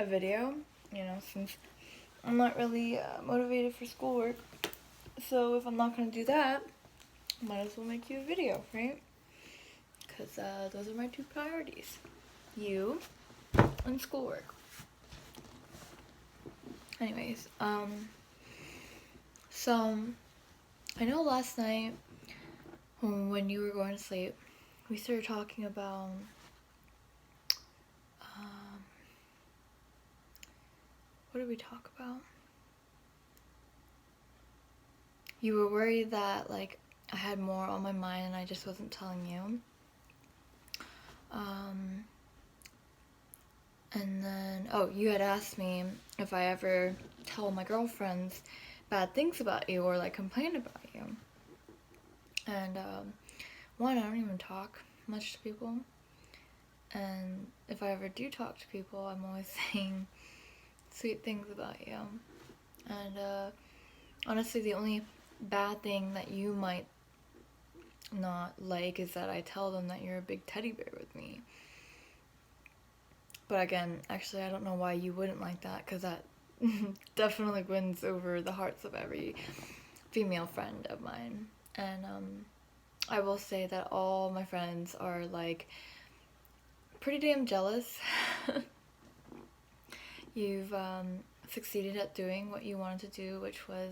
a video, since I'm not really motivated for schoolwork. So if I'm not going to do that, might as well make you a video, right? Because those are my two priorities. You and schoolwork. Anyways, so I know last night when you were going to sleep, we started talking about what did we talk about? You were worried that like I had more on my mind and I just wasn't telling you. And then, you had asked me if I ever tell my girlfriends bad things about you or like complain about you. And one, I don't even talk much to people. And if I ever do talk to people, I'm always saying sweet things about you. And honestly, the only bad thing that you might not like is that I tell them that you're a big teddy bear with me. But again, actually, I don't know why you wouldn't like that, because that definitely wins over the hearts of every female friend of mine. And I will say that all my friends are like pretty damn jealous. You've succeeded at doing what you wanted to do, which was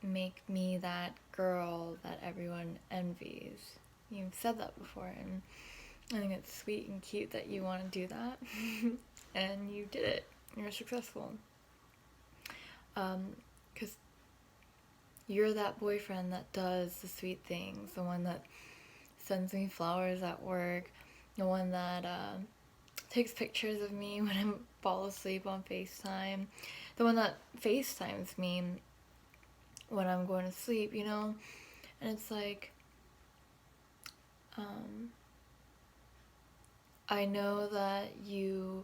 make me that girl that everyone envies. You've said that before, and I think it's sweet and cute that you want to do that. And you did it. You're successful. Because you're that boyfriend that does the sweet things, the one that sends me flowers at work, the one that takes pictures of me when I fall asleep on FaceTime, the one that FaceTimes me when I'm going to sleep, And it's like, I know that you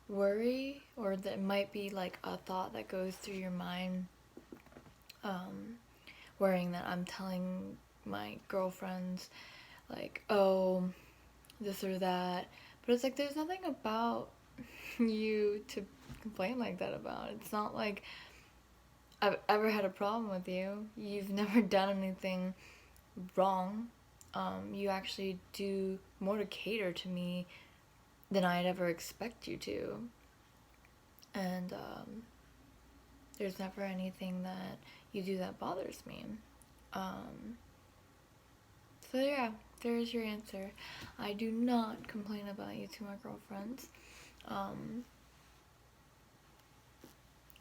worry, or that it might be like a thought that goes through your mind, worrying that I'm telling my girlfriends like, oh, this or that. But it's like, there's nothing about you to complain like that about. It's not like I've ever had a problem with you. You've never done anything wrong. You actually do more to cater to me than I'd ever expect you to. And there's never anything that you do that bothers me. So yeah, there's your answer. I do not complain about you to my girlfriends.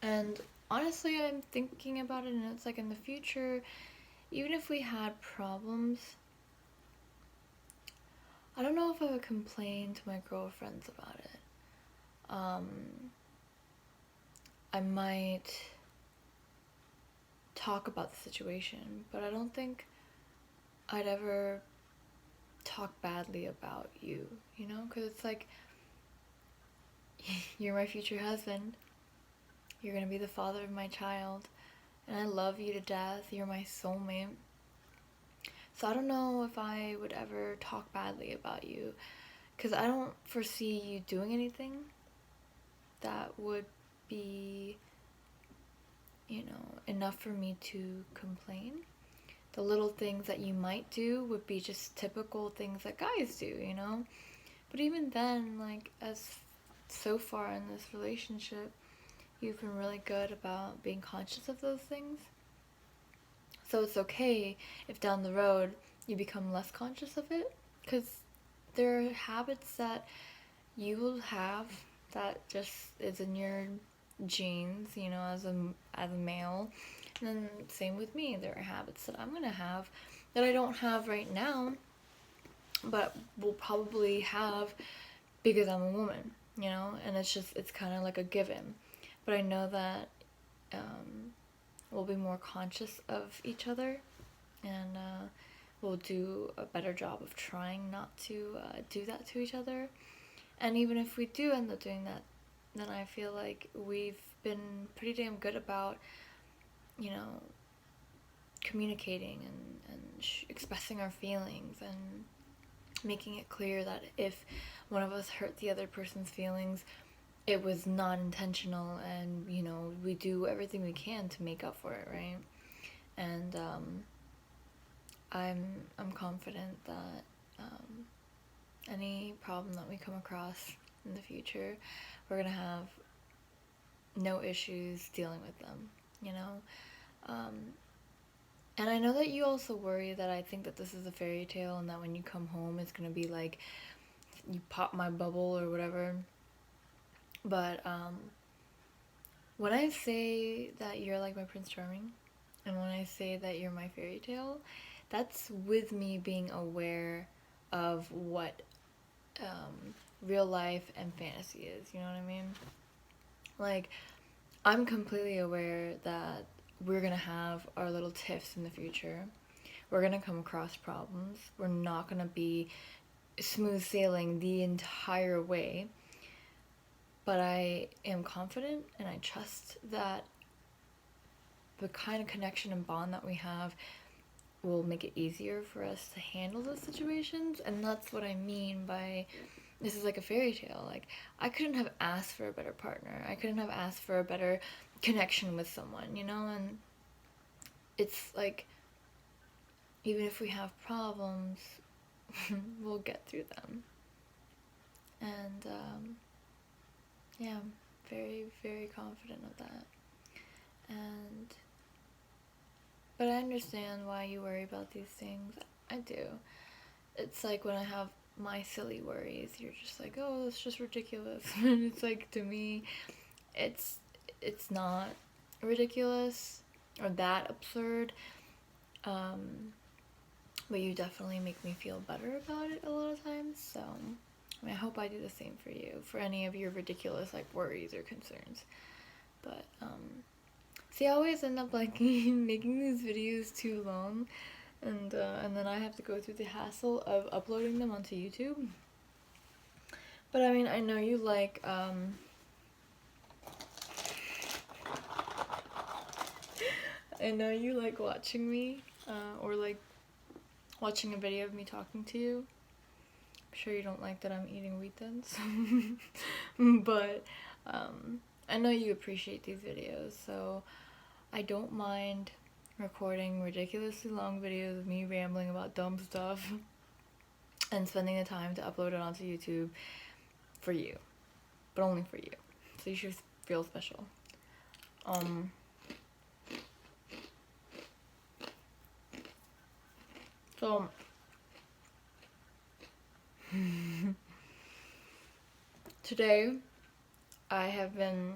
And honestly, I'm thinking about it, and it's like, in the future, even if we had problems, I don't know if I would complain to my girlfriends about it. I might talk about the situation, but I don't think I'd ever talk badly about you, Because it's like, you're my future husband. You're gonna be the father of my child. And I love you to death. You're my soulmate. So I don't know if I would ever talk badly about you, because I don't foresee you doing anything that would be, enough for me to complain. The little things that you might do would be just typical things that guys do, But even then, like, as so far in this relationship, you've been really good about being conscious of those things. So it's okay if down the road you become less conscious of it, because there are habits that you will have that just is in your genes, as a male. And then same with me, there are habits that I'm gonna have that I don't have right now, but will probably have because I'm a woman, and it's kind of like a given. But I know that we'll be more conscious of each other, and we'll do a better job of trying not to do that to each other. And even if we do end up doing that, then I feel like we've been pretty damn good about, communicating and expressing our feelings, and making it clear that if one of us hurt the other person's feelings, it was not intentional, and you know, we do everything we can to make up for it, right? And I'm confident that any problem that we come across in the future, we're gonna have no issues dealing with them, you know? And I know that you also worry that I think that this is a fairy tale and that when you come home it's gonna be like you pop my bubble or whatever. But when I say that you're like my Prince Charming, and when I say that you're my fairy tale, that's with me being aware of what real life and fantasy is, you know what I mean? Like, I'm completely aware that we're gonna have our little tiffs in the future. We're gonna come across problems. We're not gonna be smooth sailing the entire way. But I am confident and I trust that the kind of connection and bond that we have will make it easier for us to handle those situations. And that's what I mean by this is like a fairy tale. Like, I couldn't have asked for a better partner. I couldn't have asked for a better connection with someone, you know? And it's like, even if we have problems, we'll get through them. And yeah, I'm very, very confident of that. And but I understand why you worry about these things. I do. It's like when I have my silly worries, you're just like, oh, it's just ridiculous. And it's like, to me, it's not ridiculous or that absurd. But you definitely make me feel better about it a lot of times. So I mean, I hope I do the same for you, for any of your ridiculous like worries or concerns. But see, I always end up like making these videos too long, and then I have to go through the hassle of uploading them onto YouTube. But I mean, I know you like I know you like watching me, or like watching a video of me talking to you. I'm sure you don't like that I'm eating wheat thins, but I know you appreciate these videos, so I don't mind recording ridiculously long videos of me rambling about dumb stuff and spending the time to upload it onto YouTube for you, but only for you. So you should feel special. So today I have been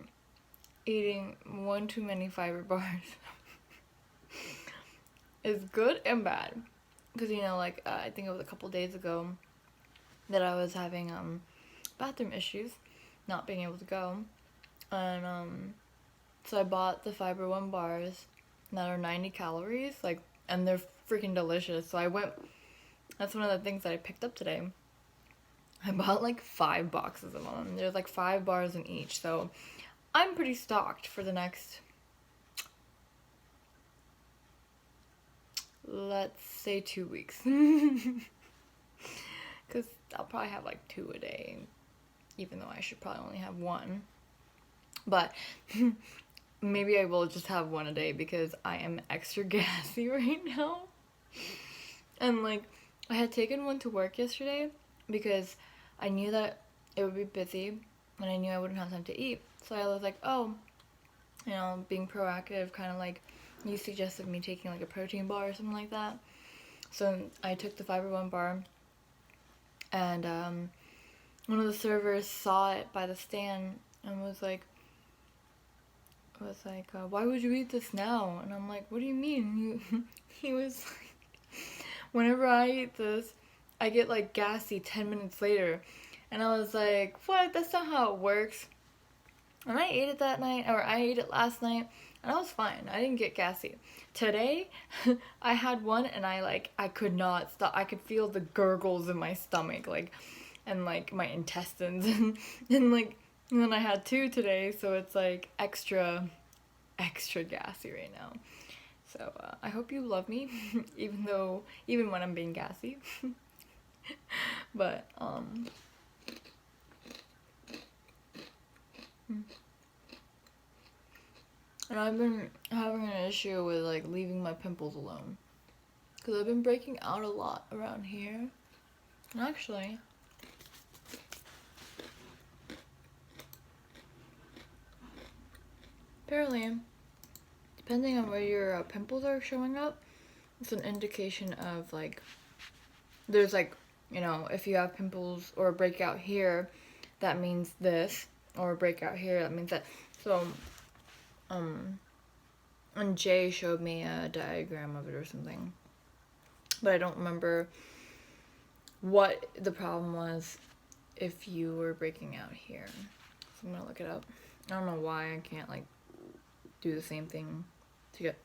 eating one too many fiber bars. It's good and bad, because you know, like I think it was a couple days ago that I was having bathroom issues, not being able to go, and so I bought the Fiber One bars that are 90 calories, like, and they're freaking delicious. So I went. That's one of the things that I picked up today. I bought like 5 boxes of them. There's like 5 bars in each, so I'm pretty stocked for the next, let's say, 2 weeks. Because I'll probably have like 2 a day, even though I should probably only have 1. But maybe I will just have 1 a day because I am extra gassy right now. And like, I had taken 1 to work yesterday because I knew that it would be busy and I knew I wouldn't have time to eat. So I was like, oh, you know, being proactive, kind of like you suggested me taking like a protein bar or something like that. So I took the Fiber One bar, and one of the servers saw it by the stand and was like, why would you eat this now? And I'm like, what do you mean? He was like, whenever I eat this, I get like gassy 10 minutes later. And I was like, what? That's not how it works. And I ate it that night, or I ate it last night, and I was fine. I didn't get gassy. Today, I had 1, and I could not stop. I could feel the gurgles in my stomach, like, and like my intestines, and then I had 2 today, so it's like extra gassy right now. So I hope you love me, even when I'm being gassy. But And I've been having an issue with like leaving my pimples alone. Because I've been breaking out a lot around here. And actually, apparently, depending on where your pimples are showing up, it's an indication of like, there's like, you know, if you have pimples or a breakout here, that means this, or a breakout here, that means that. So, and Jay showed me a diagram of it or something, but I don't remember what the problem was if you were breaking out here. So I'm gonna look it up. I don't know why I can't like do the same thing to get.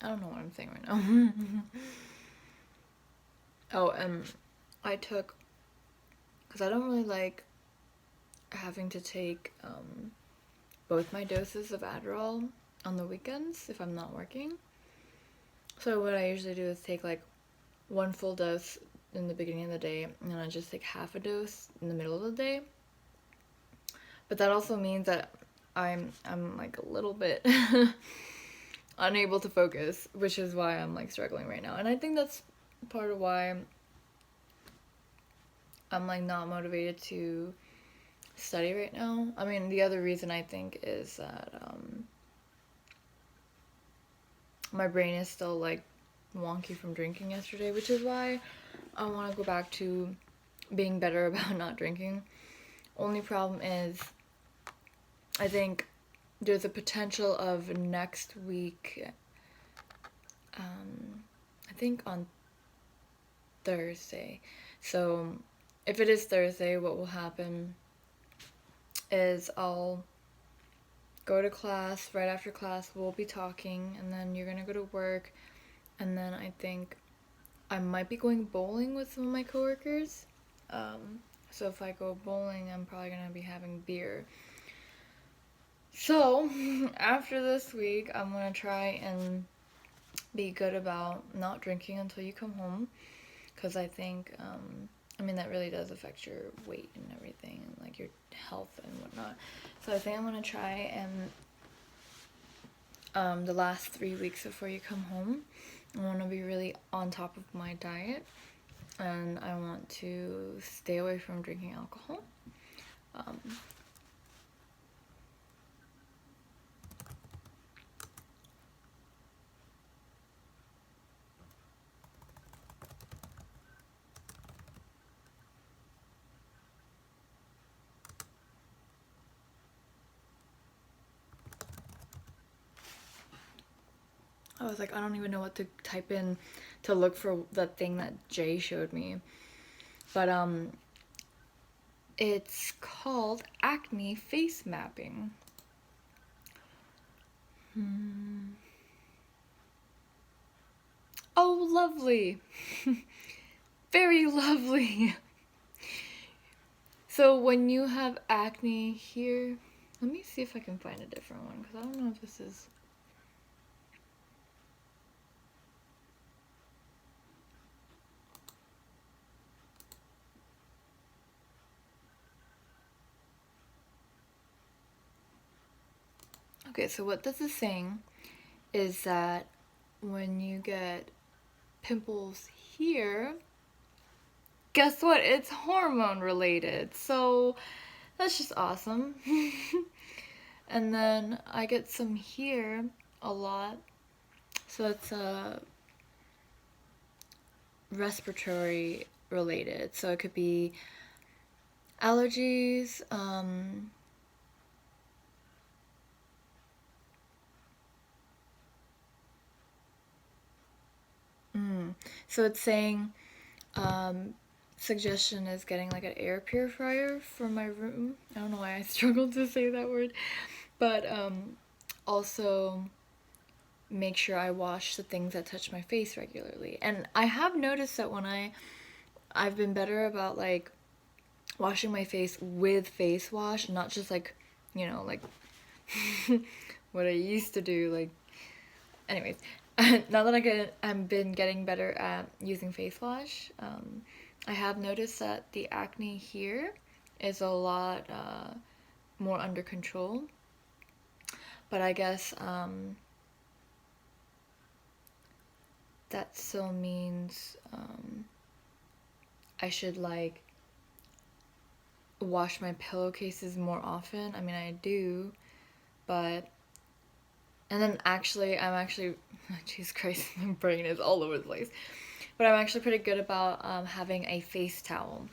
I don't know what I'm saying right now. Oh, and I took, because I don't really like having to take both my doses of Adderall on the weekends if I'm not working. So what I usually do is take like one full dose in the beginning of the day, and then I just take half a dose in the middle of the day. But that also means that I'm like a little bit unable to focus, which is why I'm like struggling right now. And I think that's part of why I'm like not motivated to study right now. I mean, the other reason I think is that my brain is still like wonky from drinking yesterday, which is why I want to go back to being better about not drinking. Only problem is, I think there's a potential of next week, I think on Thursday. So if it is Thursday, what will happen is I'll go to class. Right after class, we'll be talking, and then you're gonna go to work, and then I think I might be going bowling with some of my coworkers. So if I go bowling, I'm probably gonna be having beer. So after this week, I'm gonna try and be good about not drinking until you come home, because I think I mean, that really does affect your weight and everything, and like your health and whatnot. So I think I'm gonna try and the last 3 weeks before you come home, I want to be really on top of my diet, and I want to stay away from drinking alcohol. I was like, I don't even know what to type in to look for the thing that Jay showed me. But it's called acne face mapping. Oh, lovely. Very lovely. So when you have acne here, let me see if I can find a different one, because I don't know if this is... Okay, so what this is saying is that when you get pimples here, guess what? It's hormone related. So that's just awesome. And then I get some here a lot. So it's respiratory related. So it could be allergies, so it's saying suggestion is getting like an air purifier for my room. I don't know why I struggled to say that word. But also make sure I wash the things that touch my face regularly. And I have noticed that when I've been better about like washing my face with face wash, not just like, you know, like what I used to do. Like, anyways, now that I've been getting better at using face wash, I have noticed that the acne here is a lot more under control. But I guess that still means I should like wash my pillowcases more often. I mean, I do, but and then I'm actually Jesus Christ, my brain is all over the place. But I'm actually pretty good about having a face towel,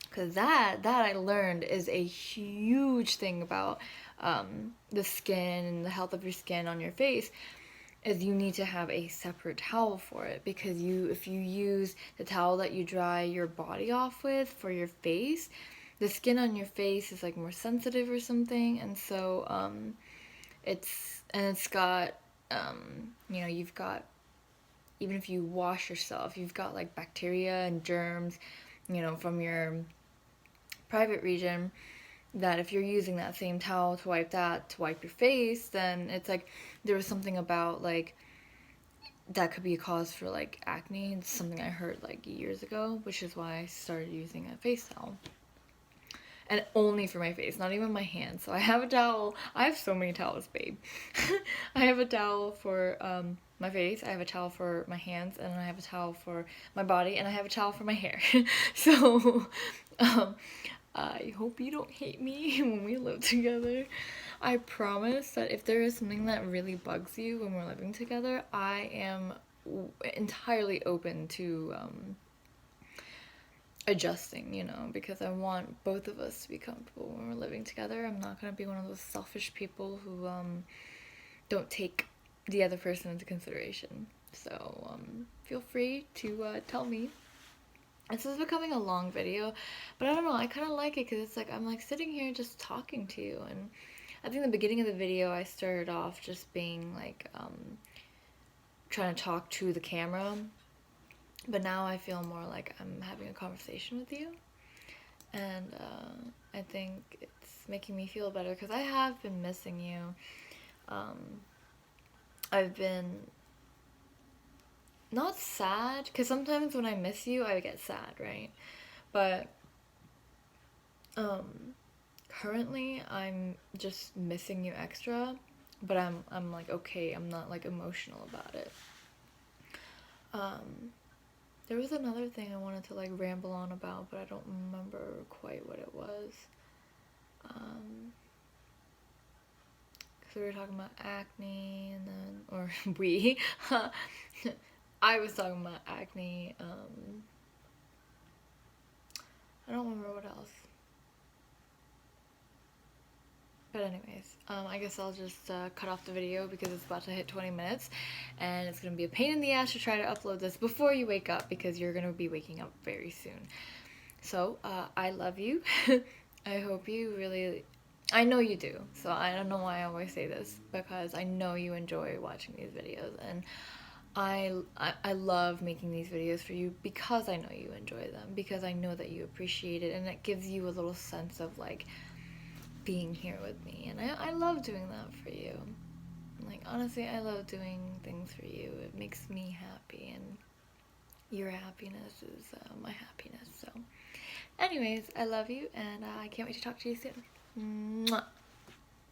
because that I learned is a huge thing about the skin and the health of your skin on your face. Is you need to have a separate towel for it, because if you use the towel that you dry your body off with for your face, the skin on your face is like more sensitive or something, and so it's got you've got, even if you wash yourself, you've got like bacteria and germs, from your private region, that if you're using that same towel to wipe your face, then it's like there was something about like that could be a cause for like acne. It's something I heard like years ago, which is why I started using a face towel. And only for my face, not even my hands. So I have a towel. I have so many towels, babe. I have a towel for my face, I have a towel for my hands, and I have a towel for my body, and I have a towel for my hair. So I hope you don't hate me when we live together. I promise that if there is something that really bugs you when we're living together, I am entirely open to adjusting, because I want both of us to be comfortable when we're living together. I'm not gonna be one of those selfish people who don't take the other person into consideration. So feel free to tell me. This is becoming a long video, but I don't know, I kind of like it because it's like I'm like sitting here just talking to you. And I think the beginning of the video I started off just being like trying to talk to the camera, but now I feel more like I'm having a conversation with you. And I think it's making me feel better because I have been missing you. I've been not sad, because sometimes when I miss you I get sad, right? But currently I'm just missing you extra, but I'm like okay, I'm not like emotional about it. There was another thing I wanted to like ramble on about, but I don't remember quite what it was. Because we were talking about acne, and then, or we, I was talking about acne. I don't remember what else. But anyways, I guess I'll just cut off the video because it's about to hit 20 minutes, and it's going to be a pain in the ass to try to upload this before you wake up, because you're going to be waking up very soon. So, I love you. I hope you really... I know you do, so I don't know why I always say this, because I know you enjoy watching these videos, and I love making these videos for you because I know you enjoy them, because I know that you appreciate it, and it gives you a little sense of like being here with me, and I love doing that for you. Like, honestly, I love doing things for you. It makes me happy, and your happiness is my happiness. So anyways, I love you, and I can't wait to talk to you soon. Mwah.